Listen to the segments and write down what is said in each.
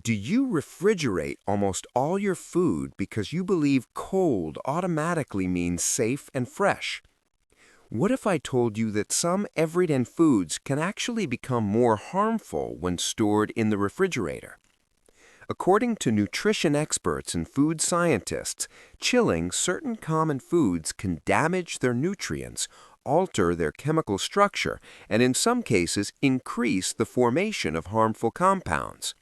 Do you refrigerate almost all your food because you believe cold automatically means safe and fresh? What if I told you that some everyday foods can actually become more harmful when stored in the refrigerator? According to nutrition experts and food scientists, chilling certain common foods can damage their nutrients, alter their chemical structure, and in some cases increase the formation of harmful compounds.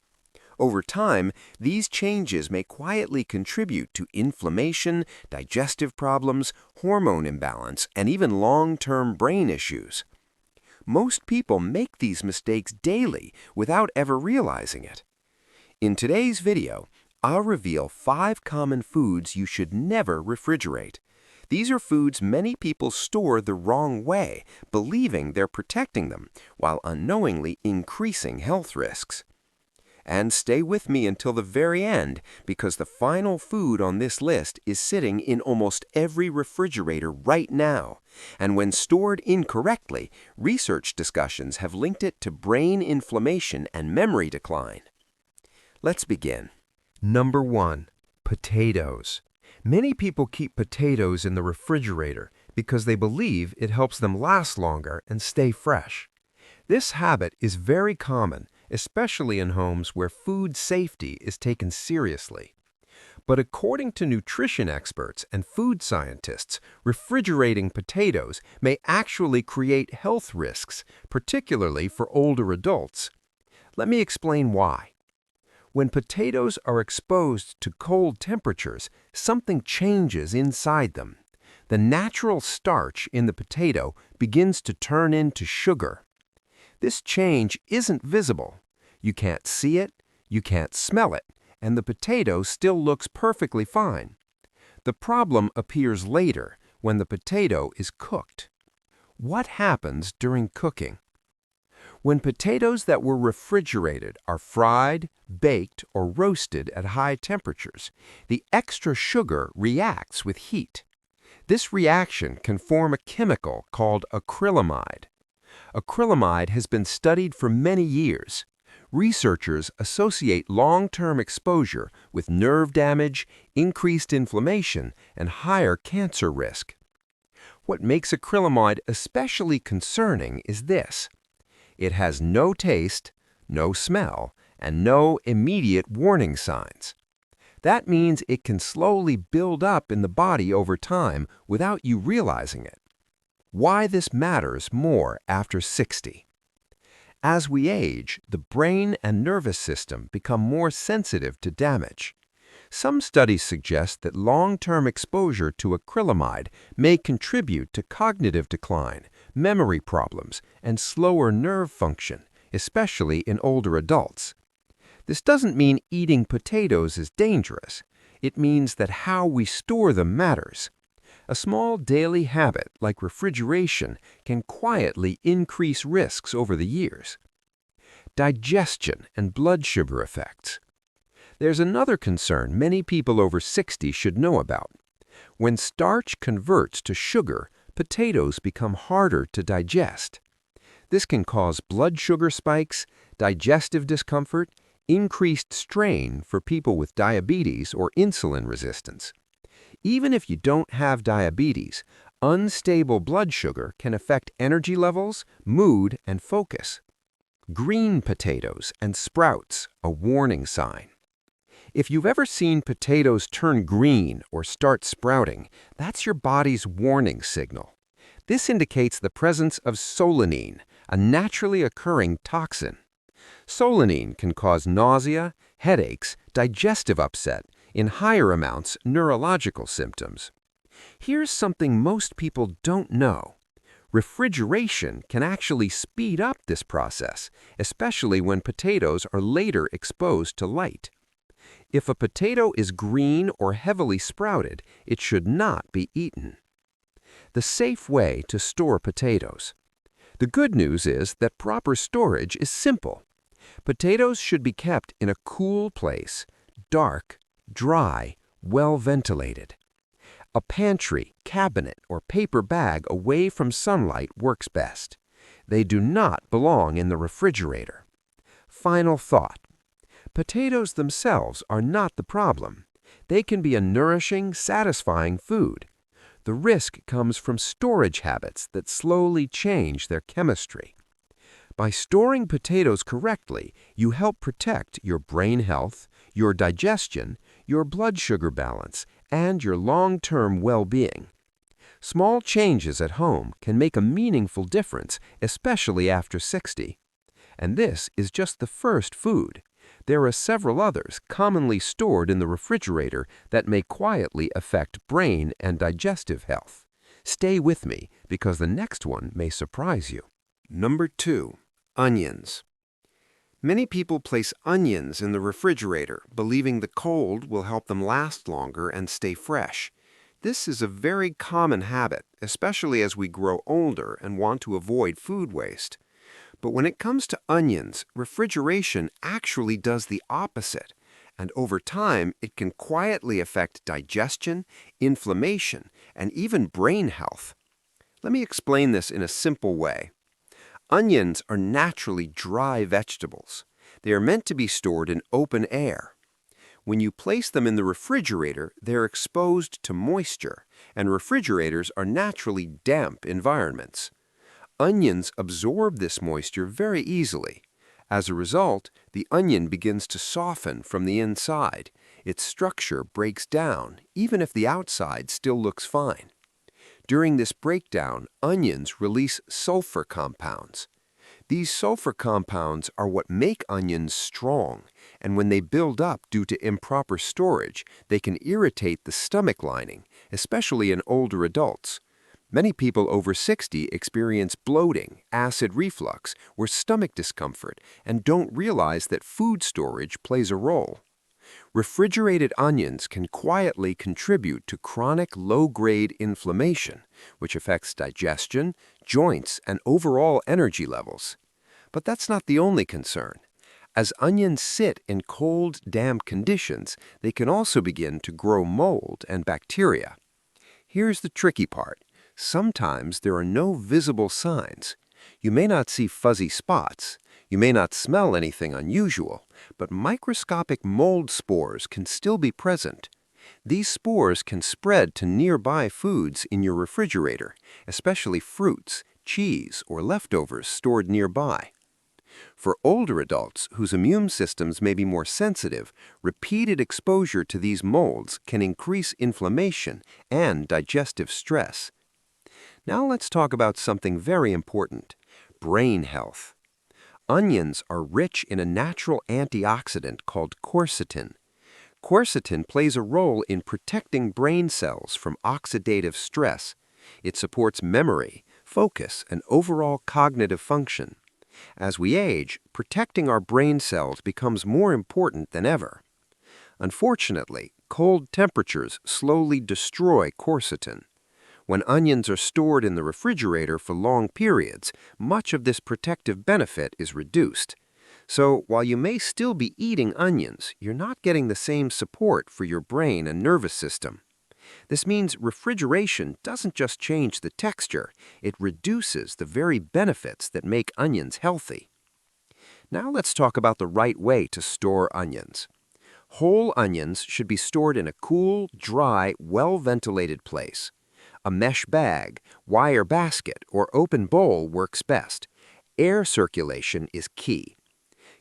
Over time, these changes may quietly contribute to inflammation, digestive problems, hormone imbalance, and even long-term brain issues. Most people make these mistakes daily without ever realizing it. In today's video, I'll reveal 5 common foods you should never refrigerate. These are foods many people store the wrong way, believing they're protecting them, while unknowingly increasing health risks. And stay with me until the very end, because the final food on this list is sitting in almost every refrigerator right now. And when stored incorrectly, research discussions have linked it to brain inflammation and memory decline. Let's begin. Number 1. Potatoes. Many people keep potatoes in the refrigerator because they believe it helps them last longer and stay fresh. This habit is very common, especially in homes where food safety is taken seriously. But according to nutrition experts and food scientists, refrigerating potatoes may actually create health risks, particularly for older adults. Let me explain why. When potatoes are exposed to cold temperatures, something changes inside them. The natural starch in the potato begins to turn into sugar. This change isn't visible. You can't see it, you can't smell it, and the potato still looks perfectly fine. The problem appears later, when the potato is cooked. What happens during cooking? When potatoes that were refrigerated are fried, baked, or roasted at high temperatures, the extra sugar reacts with heat. This reaction can form a chemical called acrylamide. Acrylamide has been studied for many years. Researchers associate long-term exposure with nerve damage, increased inflammation, and higher cancer risk. What makes acrylamide especially concerning is this: it has no taste, no smell, and no immediate warning signs. That means it can slowly build up in the body over time without you realizing it. Why this matters more after 60. As we age, the brain and nervous system become more sensitive to damage. Some studies suggest that long-term exposure to acrylamide may contribute to cognitive decline, memory problems, and slower nerve function, especially in older adults. This doesn't mean eating potatoes is dangerous. It means that how we store them matters. A small daily habit like refrigeration can quietly increase risks over the years. Digestion and blood sugar effects. There's another concern many people over 60 should know about. When starch converts to sugar, potatoes become harder to digest. This can cause blood sugar spikes, digestive discomfort, increased strain for people with diabetes or insulin resistance. Even if you don't have diabetes, unstable blood sugar can affect energy levels, mood, and focus. Green potatoes and sprouts, a warning sign. If you've ever seen potatoes turn green or start sprouting, that's your body's warning signal. This indicates the presence of solanine, a naturally occurring toxin. Solanine can cause nausea, headaches, digestive upset, in higher amounts, neurological symptoms. Here's something most people don't know. Refrigeration can actually speed up this process, especially when potatoes are later exposed to light. If a potato is green or heavily sprouted, it should not be eaten. The safe way to store potatoes. The good news is that proper storage is simple. Potatoes should be kept in a cool place, dark, dry, well ventilated. A pantry, cabinet, or paper bag away from sunlight works best. They do not belong in the refrigerator. Final thought. Potatoes themselves are not the problem. They can be a nourishing, satisfying food. The risk comes from storage habits that slowly change their chemistry. By storing potatoes correctly, you help protect your brain health, your digestion, your blood sugar balance, and your long-term well-being. Small changes at home can make a meaningful difference, especially after 60. And this is just the first food. There are several others commonly stored in the refrigerator that may quietly affect brain and digestive health. Stay with me because the next one may surprise you. Number 2. Onions. Many people place onions in the refrigerator, believing the cold will help them last longer and stay fresh. This is a very common habit, especially as we grow older and want to avoid food waste. But when it comes to onions, refrigeration actually does the opposite, and over time it can quietly affect digestion, inflammation, and even brain health. Let me explain this in a simple way. Onions are naturally dry vegetables. They are meant to be stored in open air. When you place them in the refrigerator, they're exposed to moisture, and refrigerators are naturally damp environments. Onions absorb this moisture very easily. As a result, the onion begins to soften from the inside. Its structure breaks down, even if the outside still looks fine. During this breakdown, onions release sulfur compounds. These sulfur compounds are what make onions strong, and when they build up due to improper storage, they can irritate the stomach lining, especially in older adults. Many people over 60 experience bloating, acid reflux, or stomach discomfort and don't realize that food storage plays a role. Refrigerated onions can quietly contribute to chronic low-grade inflammation, which affects digestion, joints, and overall energy levels. But that's not the only concern. As onions sit in cold, damp conditions, they can also begin to grow mold and bacteria. Here's the tricky part. Sometimes there are no visible signs. You may not see fuzzy spots. You may not smell anything unusual, but microscopic mold spores can still be present. These spores can spread to nearby foods in your refrigerator, especially fruits, cheese, or leftovers stored nearby. For older adults whose immune systems may be more sensitive, repeated exposure to these molds can increase inflammation and digestive stress. Now let's talk about something very important: brain health. Onions are rich in a natural antioxidant called quercetin. Quercetin plays a role in protecting brain cells from oxidative stress. It supports memory, focus, and overall cognitive function. As we age, protecting our brain cells becomes more important than ever. Unfortunately, cold temperatures slowly destroy quercetin. When onions are stored in the refrigerator for long periods, much of this protective benefit is reduced. So, while you may still be eating onions, you're not getting the same support for your brain and nervous system. This means refrigeration doesn't just change the texture, it reduces the very benefits that make onions healthy. Now let's talk about the right way to store onions. Whole onions should be stored in a cool, dry, well-ventilated place. A mesh bag, wire basket, or open bowl works best. Air circulation is key.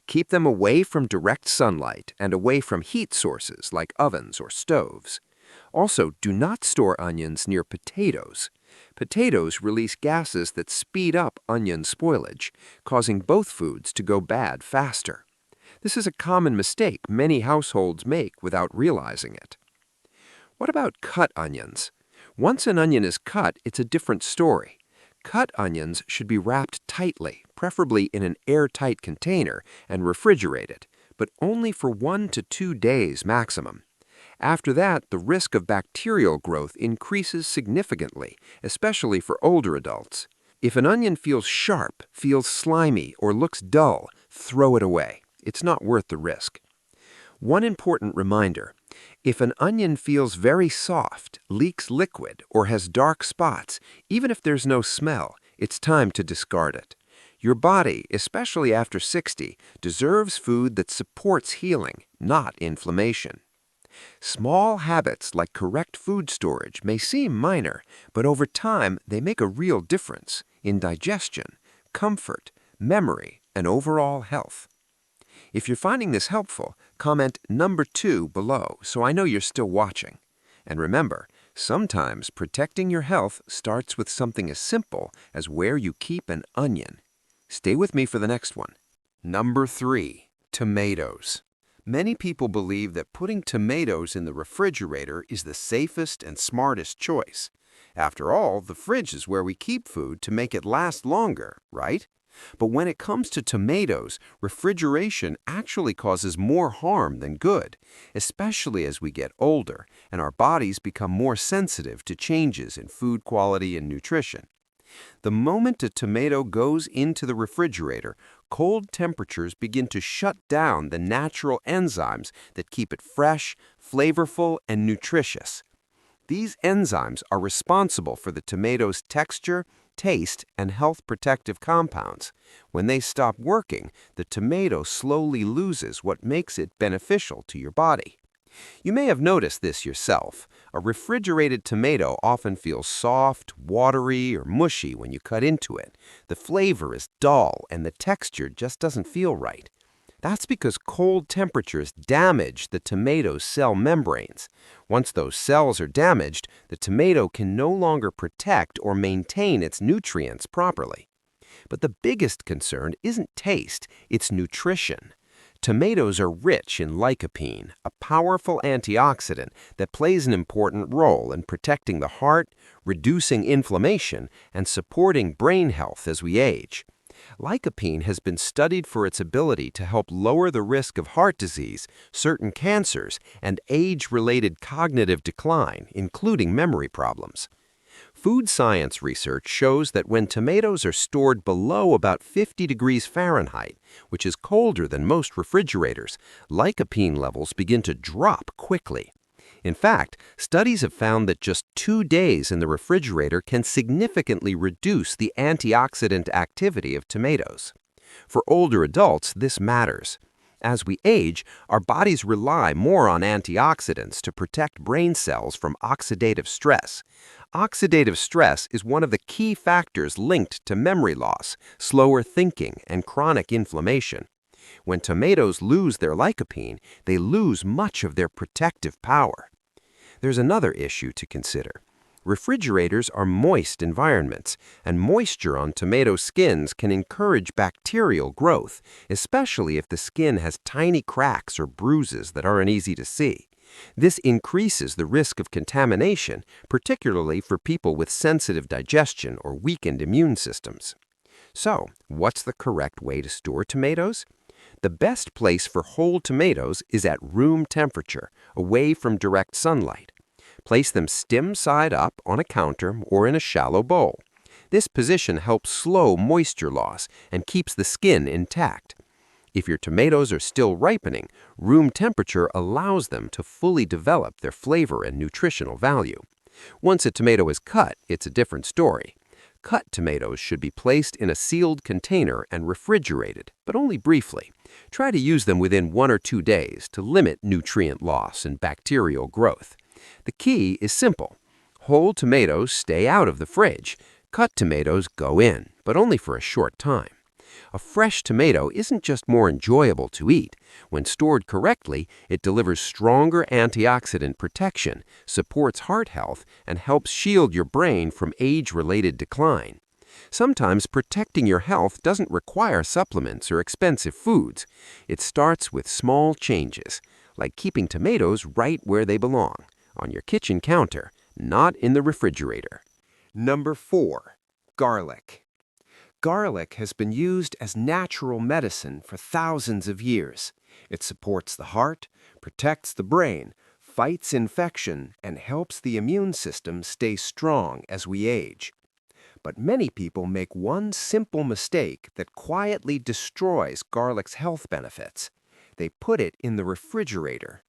Keep them away from direct sunlight and away from heat sources like ovens or stoves. Also, do not store onions near potatoes. Potatoes release gases that speed up onion spoilage, causing both foods to go bad faster. This is a common mistake many households make without realizing it. What about cut onions? Once an onion is cut, it's a different story. Cut onions should be wrapped tightly, preferably in an airtight container, and refrigerated, but only for 1 to 2 days maximum. After that, the risk of bacterial growth increases significantly, especially for older adults. If an onion feels sharp, feels slimy, or looks dull, throw it away. It's not worth the risk. One important reminder: if an onion feels very soft, leaks liquid, or has dark spots, even if there's no smell, it's time to discard it. Your body, especially after 60, deserves food that supports healing, not inflammation. Small habits like correct food storage may seem minor, but over time they make a real difference in digestion, comfort, memory, and overall health. If you're finding this helpful, comment number 2 below so I know you're still watching. And remember, sometimes protecting your health starts with something as simple as where you keep an onion. Stay with me for the next one. Number 3, tomatoes. Many people believe that putting tomatoes in the refrigerator is the safest and smartest choice. After all, the fridge is where we keep food to make it last longer, right? But when it comes to tomatoes, refrigeration actually causes more harm than good, especially as we get older and our bodies become more sensitive to changes in food quality and nutrition. The moment a tomato goes into the refrigerator, cold temperatures begin to shut down the natural enzymes that keep it fresh, flavorful, and nutritious. These enzymes are responsible for the tomato's texture, taste, and health protective compounds. When they stop working, the tomato slowly loses what makes it beneficial to your body. You may have noticed this yourself. A refrigerated tomato often feels soft, watery, or mushy when you cut into it. The flavor is dull and the texture just doesn't feel right. That's because cold temperatures damage the tomato's cell membranes. Once those cells are damaged, the tomato can no longer protect or maintain its nutrients properly. But the biggest concern isn't taste, it's nutrition. Tomatoes are rich in lycopene, a powerful antioxidant that plays an important role in protecting the heart, reducing inflammation, and supporting brain health as we age. Lycopene has been studied for its ability to help lower the risk of heart disease, certain cancers, and age-related cognitive decline, including memory problems. Food science research shows that when tomatoes are stored below about 50 degrees Fahrenheit, which is colder than most refrigerators, lycopene levels begin to drop quickly. In fact, studies have found that just 2 days in the refrigerator can significantly reduce the antioxidant activity of tomatoes. For older adults, this matters. As we age, our bodies rely more on antioxidants to protect brain cells from oxidative stress. Oxidative stress is one of the key factors linked to memory loss, slower thinking, and chronic inflammation. When tomatoes lose their lycopene, they lose much of their protective power. There's another issue to consider. Refrigerators are moist environments, and moisture on tomato skins can encourage bacterial growth, especially if the skin has tiny cracks or bruises that aren't easy to see. This increases the risk of contamination, particularly for people with sensitive digestion or weakened immune systems. So, what's the correct way to store tomatoes? The best place for whole tomatoes is at room temperature, away from direct sunlight. Place them stem side up on a counter or in a shallow bowl. This position helps slow moisture loss and keeps the skin intact. If your tomatoes are still ripening, room temperature allows them to fully develop their flavor and nutritional value. Once a tomato is cut, it's a different story. Cut tomatoes should be placed in a sealed container and refrigerated, but only briefly. Try to use them within 1 or 2 days to limit nutrient loss and bacterial growth. The key is simple. Whole tomatoes stay out of the fridge. Cut tomatoes go in, but only for a short time. A fresh tomato isn't just more enjoyable to eat. When stored correctly, it delivers stronger antioxidant protection, supports heart health, and helps shield your brain from age-related decline. Sometimes protecting your health doesn't require supplements or expensive foods. It starts with small changes, like keeping tomatoes right where they belong, on your kitchen counter, not in the refrigerator. Number 4, garlic. Garlic has been used as natural medicine for thousands of years. It supports the heart, protects the brain, fights infection, and helps the immune system stay strong as we age. But many people make one simple mistake that quietly destroys garlic's health benefits. They put it in the refrigerator.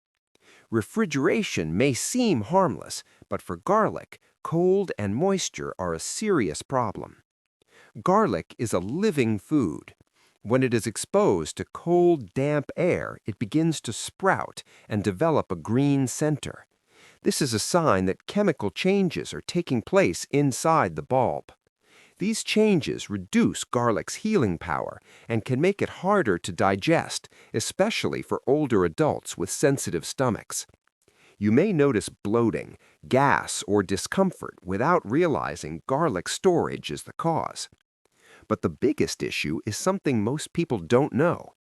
Refrigeration may seem harmless, but for garlic, cold and moisture are a serious problem. Garlic is a living food. When it is exposed to cold, damp air, it begins to sprout and develop a green center. This is a sign that chemical changes are taking place inside the bulb. These changes reduce garlic's healing power and can make it harder to digest, especially for older adults with sensitive stomachs. You may notice bloating, gas, or discomfort without realizing garlic storage is the cause. But the biggest issue is something most people don't know.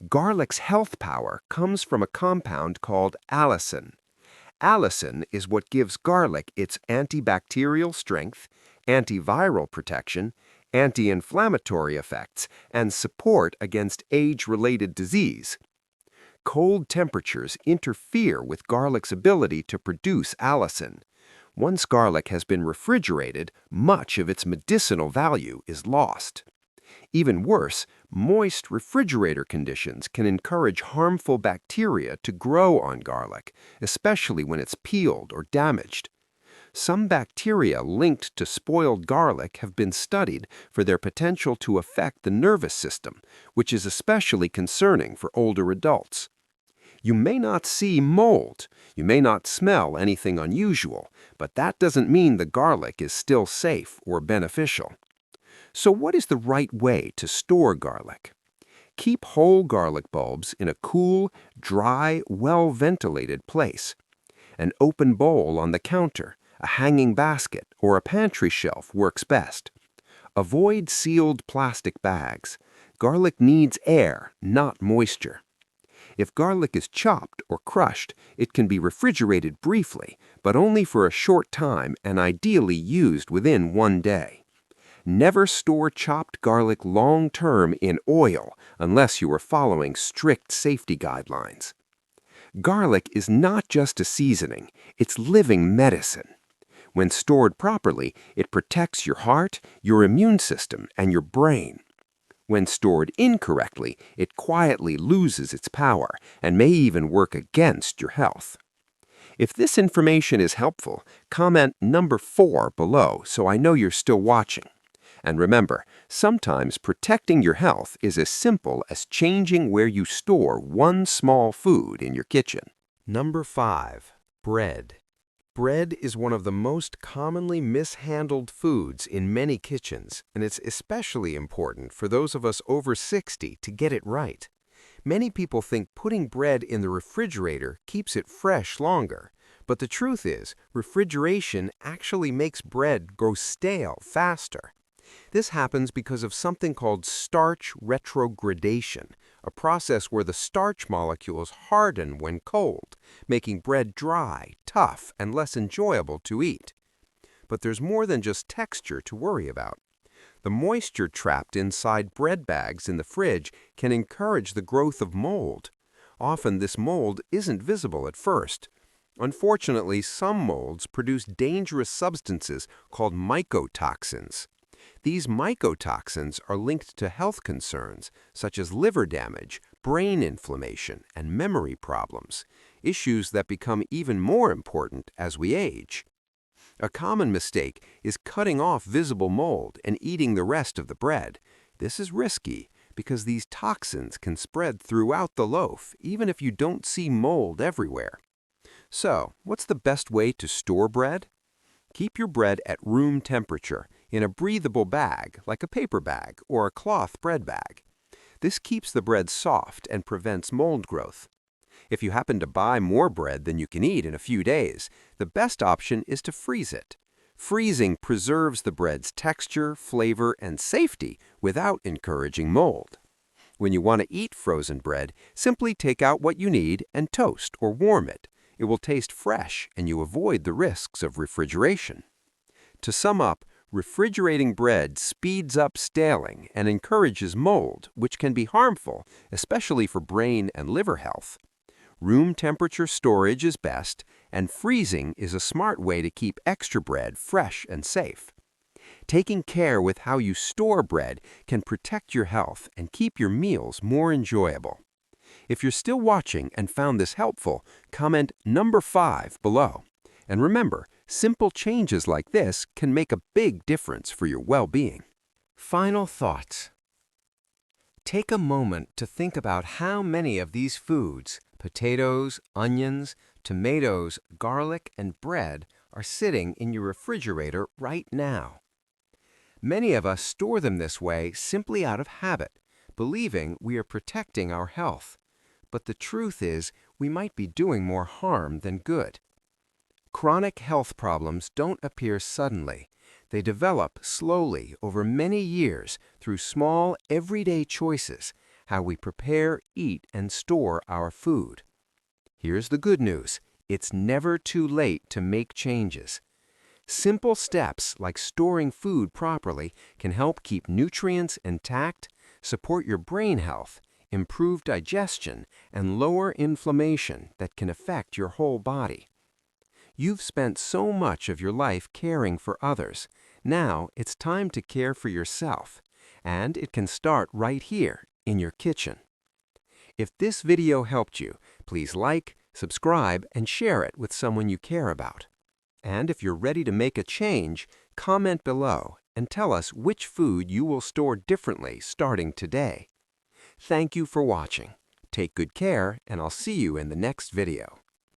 Garlic's health power comes from a compound called allicin. Allicin is what gives garlic its antibacterial strength, antiviral protection, anti-inflammatory effects, and support against age-related disease. Cold temperatures interfere with garlic's ability to produce allicin. Once garlic has been refrigerated, much of its medicinal value is lost. Even worse, moist refrigerator conditions can encourage harmful bacteria to grow on garlic, especially when it's peeled or damaged. Some bacteria linked to spoiled garlic have been studied for their potential to affect the nervous system, which is especially concerning for older adults. You may not see mold, you may not smell anything unusual, but that doesn't mean the garlic is still safe or beneficial. So what is the right way to store garlic? Keep whole garlic bulbs in a cool, dry, well-ventilated place. An open bowl on the counter, a hanging basket, or a pantry shelf works best. Avoid sealed plastic bags. Garlic needs air, not moisture. If garlic is chopped or crushed, it can be refrigerated briefly, but only for a short time and ideally used within 1 day. Never store chopped garlic long-term in oil unless you are following strict safety guidelines. Garlic is not just a seasoning, it's living medicine. When stored properly, it protects your heart, your immune system, and your brain. When stored incorrectly, it quietly loses its power and may even work against your health. If this information is helpful, comment number 4 below so I know you're still watching. And remember, sometimes protecting your health is as simple as changing where you store one small food in your kitchen. Number 5. Bread. Bread is one of the most commonly mishandled foods in many kitchens, and it's especially important for those of us over 60 to get it right. Many people think putting bread in the refrigerator keeps it fresh longer, but the truth is, refrigeration actually makes bread go stale faster. This happens because of something called starch retrogradation, a process where the starch molecules harden when cold, making bread dry, tough, and less enjoyable to eat. But there's more than just texture to worry about. The moisture trapped inside bread bags in the fridge can encourage the growth of mold. Often this mold isn't visible at first. Unfortunately, some molds produce dangerous substances called mycotoxins. These mycotoxins are linked to health concerns such as liver damage, brain inflammation, and memory problems, issues that become even more important as we age. A common mistake is cutting off visible mold and eating the rest of the bread. This is risky because these toxins can spread throughout the loaf even if you don't see mold everywhere. So, what's the best way to store bread? Keep your bread at room temperature in a breathable bag like a paper bag or a cloth bread bag. This keeps the bread soft and prevents mold growth. If you happen to buy more bread than you can eat in a few days, the best option is to freeze it. Freezing preserves the bread's texture, flavor, and safety without encouraging mold. When you want to eat frozen bread, simply take out what you need and toast or warm it. It will taste fresh and you avoid the risks of refrigeration. To sum up, refrigerating bread speeds up staling and encourages mold, which can be harmful, especially for brain and liver health. Room temperature storage is best, and freezing is a smart way to keep extra bread fresh and safe. Taking care with how you store bread can protect your health and keep your meals more enjoyable. If you're still watching and found this helpful, comment number 5 below. And remember, simple changes like this can make a big difference for your well-being. Final thoughts. Take a moment to think about how many of these foods, potatoes, onions, tomatoes, garlic, and bread, are sitting in your refrigerator right now. Many of us store them this way simply out of habit, believing we are protecting our health. But the truth is, we might be doing more harm than good. Chronic health problems don't appear suddenly. They develop slowly over many years through small, everyday choices, how we prepare, eat, and store our food. Here's the good news. It's never too late to make changes. Simple steps like storing food properly can help keep nutrients intact, support your brain health, improve digestion, and lower inflammation that can affect your whole body. You've spent so much of your life caring for others. Now it's time to care for yourself, and it can start right here in your kitchen. If this video helped you, please like, subscribe, and share it with someone you care about. And if you're ready to make a change, comment below and tell us which food you will store differently starting today. Thank you for watching. Take good care, and I'll see you in the next video.